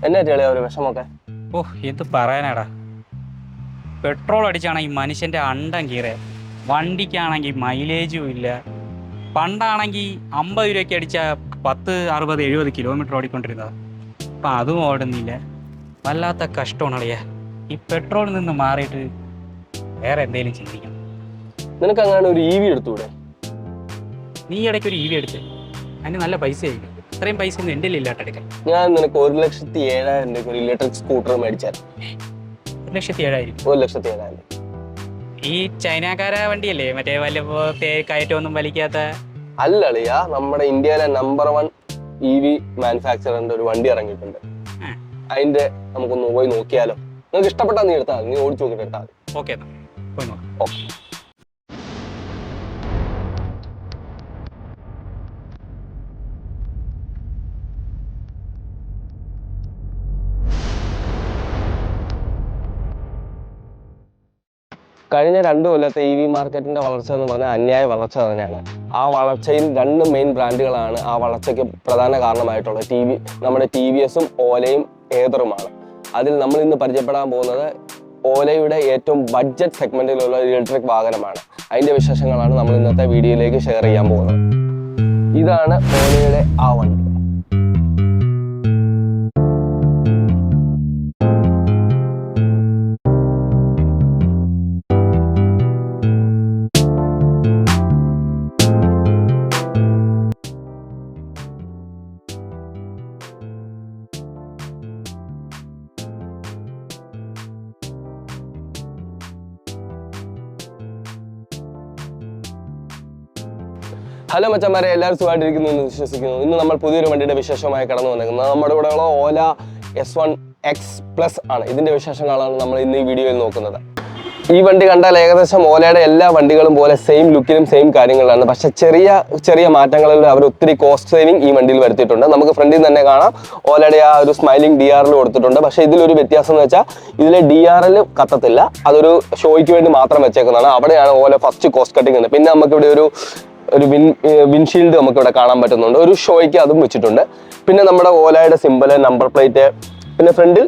എന്നെ ചെളിയ ഒരു വിഷമൊക്കെ. ഓ, എന്ത് പറയാനാടാ. പെട്രോൾ അടിച്ചാണെങ്കിൽ മനുഷ്യന്റെ അണ്ടം കീറേ, വണ്ടിക്കാണെങ്കിൽ മൈലേജും ഇല്ല. പണ്ടാണെങ്കിൽ 50 രൂപയ്ക്ക് അടിച്ച 10, 60, 70 കിലോമീറ്റർ ഓടിക്കൊണ്ടിരുന്നത്. അപ്പം അതും ഓടുന്നില്ല. വല്ലാത്ത കഷ്ടമാണറിയാ. ഈ പെട്രോളിൽ നിന്ന് മാറിയിട്ട് വേറെ എന്തെങ്കിലും ചിന്തിക്കണം. നിനക്ക് അങ്ങനെ ഒരു EV എടുത്തൂടെ? നീ ഇടയ്ക്ക് ഒരു EV എടുത്ത്, അതിന് നല്ല പൈസ ആയിരിക്കും. ഇത്രയും പൈസ ഒന്നും എൻ്റെ ഇല്ലാട്ടെടുക്കാൻ. ഞാൻ നിനക്ക് 1,07,000 ഒരു ഇലക്ട്രിക് സ്കൂട്ടർ മേടിച്ചാൽ. 1,07,000? 1,07,000. ഈ ചൈനക്കാര വണ്ടിയല്ലേ, മറ്റേ വല്ല കയറ്റമൊന്നും വലിക്കാത്ത? അല്ലളിയാ, നമ്മുടെ ഇന്ത്യയിലെ നമ്പർ 1 EV മാനുഫാക്ചറിന്റെ ഒരു വണ്ടി ഇറങ്ങിയിട്ടുണ്ട്. അതിന്റെ നമുക്കൊന്ന് പോയി നോക്കിയാലോ? നിനക്ക് ഇഷ്ടപ്പെട്ടാ നീ എടുത്താൽ മതി, നീ ഓടിച്ചു നോക്കിട്ട് എടുത്താൽ മതി. ഓക്കെ, പോയി നോക്കാം. ഓക്കെ. കഴിഞ്ഞ 2 കൊല്ലത്തെ EV മാർക്കറ്റിന്റെ വളർച്ച എന്ന് പറഞ്ഞാൽ അന്യായ വളർച്ച തന്നെയാണ്. ആ വളർച്ചയിൽ 2 മെയിൻ ബ്രാൻഡുകളാണ് ആ വളർച്ചയ്ക്ക് പ്രധാന കാരണമായിട്ടുള്ളത്. നമ്മുടെ TVSഉം ഓലയും ഏതറുമാണ്. അതിൽ നമ്മൾ ഇന്ന് പരിചയപ്പെടാൻ പോകുന്നത് ഓലയുടെ ഏറ്റവും ബഡ്ജറ്റ് സെഗ്മെന്റിലുള്ള ഒരു ഇലക്ട്രിക് വാഹനമാണ്. അതിന്റെ വിശേഷങ്ങളാണ് നമ്മൾ ഇന്നത്തെ വീഡിയോയിലേക്ക് ഷെയർ ചെയ്യാൻ പോകുന്നത്. ഇതാണ് ഓലയുടെ ആ വണ്ടി. ഹലോ മച്ചന്മാരെ, എല്ലാവരും സുഖമായിട്ടിരിക്കുന്നു എന്ന് വിശ്വസിക്കുന്നു. ഇന്ന് നമ്മൾ പുതിയൊരു വണ്ടിയുടെ വിശേഷമായി കടന്നു വന്നിരിക്കുന്നത് നമ്മുടെ ഇവിടെയുള്ള ഓല S1X+ ആണ്. ഇതിന്റെ വിശേഷങ്ങളാണ് നമ്മൾ ഇന്ന് ഈ വീഡിയോയിൽ നോക്കുന്നത്. ഈ വണ്ടി കണ്ടാൽ ഏകദേശം ഓലയുടെ എല്ലാ വണ്ടികളും പോലെ സെയിം ലുക്കിലും സെയിം കാര്യങ്ങളാണ്. പക്ഷെ ചെറിയ ചെറിയ മാറ്റങ്ങളിൽ അവർ ഒത്തിരി കോസ്റ്റ് സേവിങ് ഈ വണ്ടിയിൽ വരുത്തിയിട്ടുണ്ട്. നമുക്ക് ഫ്രണ്ടിൽ തന്നെ കാണാം ഓലയുടെ ആ ഒരു സ്മൈലിംഗ് DRL കൊടുത്തിട്ടുണ്ട്. പക്ഷെ ഇതിലൊരു വ്യത്യാസം എന്ന് വെച്ചാൽ ഇതിലെ DRL കത്തത്തില്ല, അതൊരു ഷോയ്ക്ക് വേണ്ടി മാത്രം വെച്ചേക്കുന്നതാണ്. അവിടെയാണ് ഓല ഫസ്റ്റ് കോസ്റ്റ് കട്ടിങ് ഉണ്ട്. പിന്നെ നമുക്കിവിടെ ഒരു വിൻഷീൽഡ് നമുക്കിവിടെ കാണാൻ പറ്റുന്നുണ്ട്. ഒരു ഷോയ്ക്ക് അതും വെച്ചിട്ടുണ്ട്. പിന്നെ നമ്മുടെ ഓലയുടെ സിമ്പല്, നമ്പർ പ്ലേറ്റ്, പിന്നെ ഫ്രണ്ടിൽ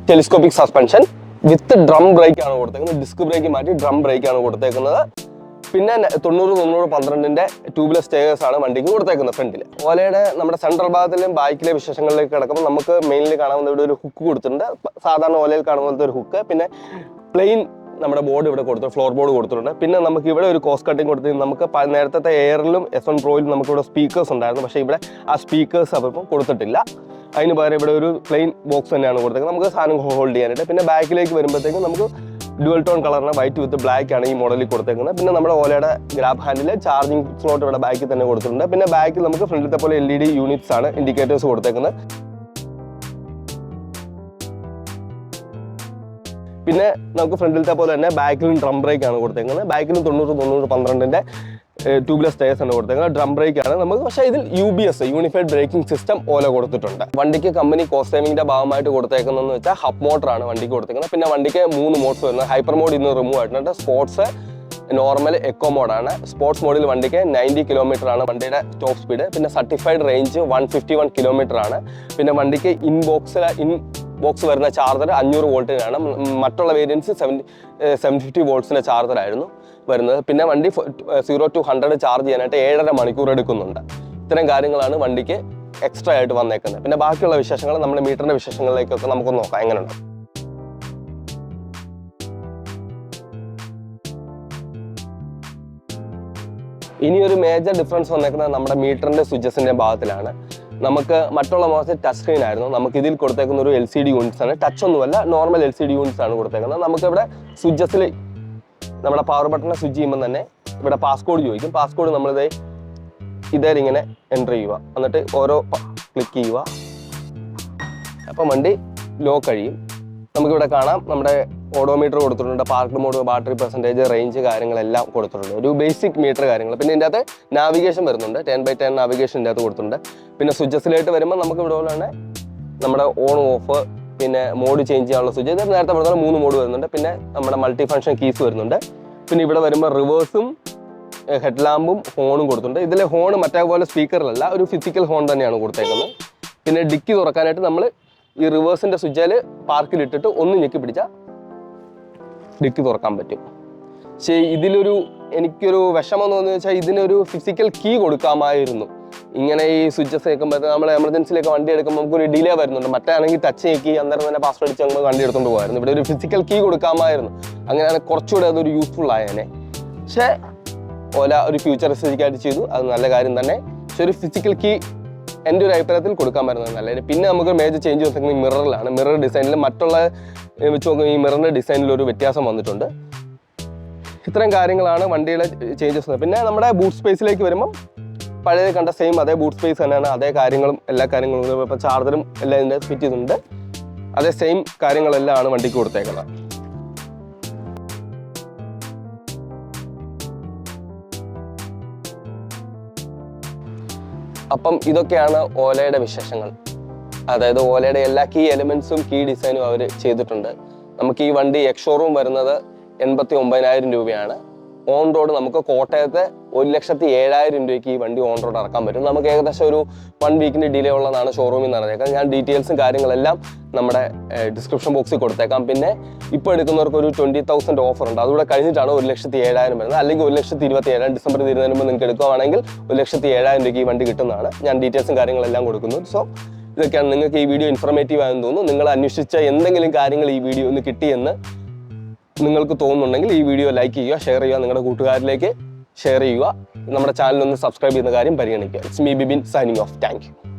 ടെലിസ്കോപ്പിക് സസ്പെൻഷൻ വിത്ത് ഡ്രം ബ്രേക്ക് ആണ് കൊടുത്തേക്കുന്നത്. ഡിസ്ക് ബ്രേക്ക് മാറ്റി ഡ്രം ബ്രേക്ക് ആണ് കൊടുത്തേക്കുന്നത്. പിന്നെ 90-90-12 ട്യൂബ്ലെസ് സ്റ്റേയേഴ്സ് ആണ് വണ്ടിക്ക് കൊടുത്തേക്കുന്നത് ഫ്രണ്ടിൽ. ഓലയുടെ നമ്മുടെ സെൻട്രൽ ഭാഗത്തിലും ബാക്കിലെ വിശേഷങ്ങളിലേക്ക് കിടക്കുമ്പോൾ നമുക്ക് മെയിനിൽ കാണാവുന്ന ഇവിടെ ഒരു ഹുക്ക് കൊടുത്തിട്ടുണ്ട്. സാധാരണ ഓലയിൽ കാണുന്ന ഒരു ഹുക്ക്. പിന്നെ പ്ലെയിൻ നമ്മുടെ ബോർഡ് ഇവിടെ കൊടുത്തിട്ടുണ്ട്, ഫ്ലോർ ബോർഡ് കൊടുത്തിട്ടുണ്ട്. പിന്നെ നമുക്ക് ഇവിടെ ഒരു കോസ്റ്റ് കട്ടിങ് കൊടുത്ത് നമുക്ക് നേരത്തെ എയറിലും S1 Proയിലും നമുക്കിവിടെ സ്പീക്കേഴ്സ് ഉണ്ടായിരുന്നു. പക്ഷേ ഇവിടെ ആ സ്പീക്കേഴ്സ് അപ്പം കൊടുത്തിട്ടില്ല. അതിന് പകരം ഇവിടെ ഒരു പ്ലെയിൻ ബോക്സ് തന്നെയാണ് കൊടുത്തേക്കുന്നത്, നമുക്ക് സാധനം ഹോൾഡ് ചെയ്യാനായിട്ട്. പിന്നെ ബാക്കിലേക്ക് വരുമ്പോഴത്തേക്കും നമുക്ക് ഡ്യുവൽ ടോൺ കളറിന് വൈറ്റ് വിത്ത് ബ്ലാക്ക് ആണ് ഈ മോഡലിൽ കൊടുത്തേക്കുന്നത്. പിന്നെ നമ്മുടെ ഓലയുടെ ഗ്രാബ് ഹാൻഡിൽ ചാർജിങ് സ്ലോട്ട് ഇവിടെ ബാക്കിൽ തന്നെ കൊടുത്തിട്ടുണ്ട്. പിന്നെ ബാക്കിൽ നമുക്ക് ഫ്രണ്ടിലത്തെ പോലെ LED യൂണിറ്റ്സ് ആണ് ഇൻഡിക്കേറ്റേഴ്സ് കൊടുത്തേക്കുന്നത്. പിന്നെ നമുക്ക് ഫ്രണ്ടിലത്തെ പോലെ തന്നെ ബാക്കിലും ഡ്രം ബ്രേക്ക് ആണ് കൊടുത്തേക്കുന്നത്. ബാക്കിലും 90-90-12 ട്യൂബ്ലെസ് ടയേഴ്സ് ആണ് കൊടുത്തേക്കുന്നത്. ഡ്രം ബ്രേക്ക് ആണ് നമുക്ക്. പക്ഷേ ഇതിൽ UBS യൂണിഫൈഡ് ബ്രേക്കിംഗ് സിസ്റ്റം ഓല കൊടുത്തിട്ടുണ്ട്. വണ്ടിക്ക് കമ്പനി കോസ്റ്റ് സേവിങ്ങിന്റെ ഭാഗമായിട്ട് കൊടുത്തേക്കുന്നതെന്ന് വെച്ചാൽ ഹബ് മോട്ടർ ആണ് വണ്ടിക്ക് കൊടുത്തേക്കുന്നത്. പിന്നെ വണ്ടിക്ക് 3 മോഡ്സ് വരുന്നത്. ഹൈപ്പർ മോഡ് ഇന്ന് റിമൂവ് ആയിട്ടുണ്ട്. സ്പോർട്സ്, നോർമൽ, എക്കോ മോഡാണ്. സ്പോർട്സ് മോഡിൽ വണ്ടിക്ക് 90 കിലോമീറ്റർ ആണ് വണ്ടിയുടെ ടോപ്പ് സ്പീഡ്. പിന്നെ സർട്ടിഫൈഡ് റേഞ്ച് 151 കിലോമീറ്റർ ആണ്. പിന്നെ വണ്ടിക്ക് ഇൻ ബോക്സ് വരുന്ന ചാർജർ 500 വോൾട്ടിനാണ്. മറ്റുള്ള വേരിയൻസ് 750 വോൾട്ട്സിൻ്റെ ചാർജറായിരുന്നു വരുന്നത്. പിന്നെ വണ്ടി 0 to 100 ചാർജ് ചെയ്യാനായിട്ട് 7.5 മണിക്കൂർ എടുക്കുന്നുണ്ട്. ഇത്തരം കാര്യങ്ങളാണ് വണ്ടിക്ക് എക്സ്ട്രാ ആയിട്ട് വന്നേക്കുന്നത്. പിന്നെ ബാക്കിയുള്ള വിശേഷങ്ങൾ നമ്മുടെ മീറ്ററിൻ്റെ വിശേഷങ്ങളിലേക്കൊക്കെ നമുക്കൊന്ന് നോക്കാം എങ്ങനെയുണ്ട്. ഇനിയൊരു മേജർ ഡിഫറൻസ് വന്നേക്കുന്നത് നമ്മുടെ മീറ്ററിൻ്റെ സ്വിച്ചസിൻ്റെ ഭാഗത്തിലാണ്. നമുക്ക് മറ്റുള്ള മോഡൽ ടച്ച് സ്ക്രീൻ ആയിരുന്നു. നമുക്ക് ഇതിൽ കൊടുത്തേക്കുന്ന ഒരു LCD യൂണിറ്റ്സ് ആണ്. ടച്ച് ഒന്നുമല്ല, നോർമൽ LCD യൂണിറ്റ്സ് ആണ് കൊടുത്തേക്കുന്നത്. നമുക്കിവിടെ സ്വിച്ചസിൽ നമ്മുടെ പവർ ബട്ടണിനെ സ്വിച്ച് ചെയ്യുമ്പോൾ തന്നെ ഇവിടെ പാസ്കോഡ് ചോദിക്കും. പാസ്കോഡ് നമ്മളിതേ ഇങ്ങനെ എൻ്റർ ചെയ്യുക, എന്നിട്ട് ഓരോ ക്ലിക്ക് ചെയ്യുക. അപ്പം വണ്ടി ലോക്ക് കഴിയും. നമുക്കിവിടെ കാണാം നമ്മുടെ ഓഡോമീറ്റർ കൊടുത്തിട്ടുണ്ട്, park mode, battery percentage, range കാര്യങ്ങളെല്ലാം കൊടുത്തിട്ടുണ്ട്. ഒരു ബേസിക് മീറ്റർ കാര്യങ്ങൾ. പിന്നെ ഇതിൻ്റെ അകത്ത് നാവിഗേഷൻ വരുന്നുണ്ട്. 10x10 നാവിഗേഷൻ ഇതിൻ്റെ അകത്ത് കൊടുത്തിട്ടുണ്ട്. പിന്നെ സ്വിച്ചസിലായിട്ട് വരുമ്പോൾ നമുക്ക് ഇവിടെ തന്നെ നമ്മുടെ ഓൺ ഓഫ്, പിന്നെ മോഡ് ചേഞ്ച് ചെയ്യാനുള്ള സ്വിച്ച്. ഇത് നേരത്തെ പറഞ്ഞാൽ 3 മോഡ് വരുന്നുണ്ട്. പിന്നെ നമ്മുടെ മൾട്ടി ഫംഗ്ഷൻ കീസ് വരുന്നുണ്ട്. പിന്നെ ഇവിടെ വരുമ്പോൾ റിവേഴ്സും ഹെഡ് ലാമ്പും ഹോണും കൊടുത്തിട്ടുണ്ട്. ഇതിലെ ഹോൺ മറ്റേ പോലെ സ്പീക്കറിലല്ല, ഒരു ഫിസിക്കൽ ഹോൺ തന്നെയാണ് കൊടുത്തേക്കുന്നത്. പിന്നെ ഡിക്കി തുറക്കാനായിട്ട് നമ്മൾ ഈ റിവേഴ്സിൻ്റെ സ്വിച്ചിൽ പാർക്കിലിട്ടിട്ട് ഒന്ന് ഞെക്കി പിടിച്ചാൽ ഡിക്കി തുറക്കാൻ പറ്റും. പക്ഷേ എനിക്കൊരു വിഷമം എന്ന് വെച്ചാൽ ഇതിനൊരു ഫിസിക്കൽ കീ കൊടുക്കാമായിരുന്നു. ഇങ്ങനെ ഈ സ്വിച്ചസ് കേൾക്കുമ്പോൾ നമ്മൾ എമർജൻസിയിലേക്ക് വണ്ടി എടുക്കുമ്പോൾ നമുക്കൊരു ഡിലേ വരുന്നുണ്ട്. മറ്റാണെങ്കിൽ ടച്ച് ഞെക്കി അന്നേരം തന്നെ പാസ്വേഡ് അടിച്ച് നമ്മൾ വണ്ടി എടുത്തുകൊണ്ട് പോകുമായിരുന്നു. ഇവിടെ ഒരു ഫിസിക്കൽ കീ കൊടുക്കാമായിരുന്നു. അങ്ങനെയാണ് കുറച്ചുകൂടെ അതൊരു യൂസ്ഫുൾ ആയേനെ. പക്ഷേ ഓല ഒരു ഫ്യൂച്ചറിസ്റ്റിക്കായിട്ട് ചെയ്തു, അത് നല്ല കാര്യം തന്നെ. പക്ഷെ ഒരു ഫിസിക്കൽ കീ എൻ്റെ ഒരു അഭിപ്രായത്തിൽ കൊടുക്കാൻ പറ്റുന്നത് നല്ലത്. പിന്നെ നമുക്ക് മേജർ ചേഞ്ച് വന്നിരിക്കുന്നത് ഈ മിററിലാണ്. മിറർ ഡിസൈനിൽ മറ്റുള്ള വെച്ച് നോക്കുമ്പോൾ ഈ മിററിൻ്റെ ഡിസൈനിൽ ഒരു വ്യത്യാസം വന്നിട്ടുണ്ട്. ഇത്രയും കാര്യങ്ങളാണ് വണ്ടിയുടെ ചേഞ്ചസ്. പിന്നെ നമ്മുടെ ബൂട്ട് സ്പേസിലേക്ക് വരുമ്പം പഴയത് കണ്ട സെയിം അതേ ബൂട്ട് സ്പേസ് തന്നെയാണ്. അതേ കാര്യങ്ങളും എല്ലാ കാര്യങ്ങളും ഇപ്പോൾ ചാർജറും എല്ലാം ഇതിൻ്റെ ഫിറ്റ് ചെയ്തിട്ടുണ്ട്. അതേ സെയിം കാര്യങ്ങളെല്ലാം ആണ് വണ്ടിക്ക് കൊടുത്തേക്കുന്നത്. അപ്പം ഇതൊക്കെയാണ് ഓലയുടെ വിശേഷങ്ങൾ. അതായത് ഓലയുടെ എല്ലാ കീ എലിമെൻസും കീ ഡിസൈനും അവർ ചെയ്തിട്ടുണ്ട്. നമുക്ക് ഈ വണ്ടി എക്സ്-ഷോറൂം വരുന്നത് 89,000 രൂപയാണ്. ഓൺ റോഡ് നമുക്ക് കോട്ടയത്ത് 1,07,000 രൂപയ്ക്ക് ഈ വണ്ടി ഓൺ റോഡ് ഇറക്കാൻ പറ്റും. നമുക്ക് ഏകദേശം ഒരു 1 വീക്കിൻ്റെ ഡിലേ ഉള്ളതാണ് ഷോറൂമിൽ നിന്ന് നടന്നേക്കാം. ഞാൻ ഡീറ്റെയിൽസും കാര്യങ്ങളെല്ലാം നമ്മുടെ ഡിസ്ക്രിപ്ഷൻ ബോക്സിൽ കൊടുത്തേക്കാം. പിന്നെ ഇപ്പോൾ എടുക്കുന്നവർക്ക് ഒരു 20,000 ഓഫർ ഉണ്ട്. അതുകൂടെ കഴിഞ്ഞിട്ടാണ് 1,07,000 വരുന്നത്. അല്ലെങ്കിൽ 1,27,000 ഡിസംബർ തീരുന്നതിന് മുമ്പ് നിങ്ങൾക്ക് എടുക്കുകയാണെങ്കിൽ 1,07,000 രൂപയ്ക്ക് ഈ വണ്ടി കിട്ടുന്നതാണ്. ഞാൻ ഡീറ്റെയിൽസും കാര്യങ്ങളെല്ലാം കൊടുക്കുന്നു. സോ ഇതൊക്കെയാണ്. നിങ്ങൾക്ക് ഈ വീഡിയോ ഇൻഫർമേറ്റീവ് ആയെന്ന് തോന്നുന്നു. നിങ്ങൾ അന്വേഷിച്ച എന്തെങ്കിലും കാര്യങ്ങൾ ഈ വീഡിയോ ഒന്ന് കിട്ടിയെന്ന് നിങ്ങൾക്ക് തോന്നുന്നുണ്ടെങ്കിൽ ഈ വീഡിയോ ലൈക്ക് ചെയ്യുക, ഷെയർ ചെയ്യുക, നിങ്ങളുടെ കൂട്ടുകാരിലേക്ക് ഷെയർ ചെയ്യുക. നമ്മുടെ ചാനൽ ഒന്ന് സബ്സ്ക്രൈബ് ചെയ്യുന്ന കാര്യം പരിഗണിക്കുക. It's me Bibin signing off. Thank you.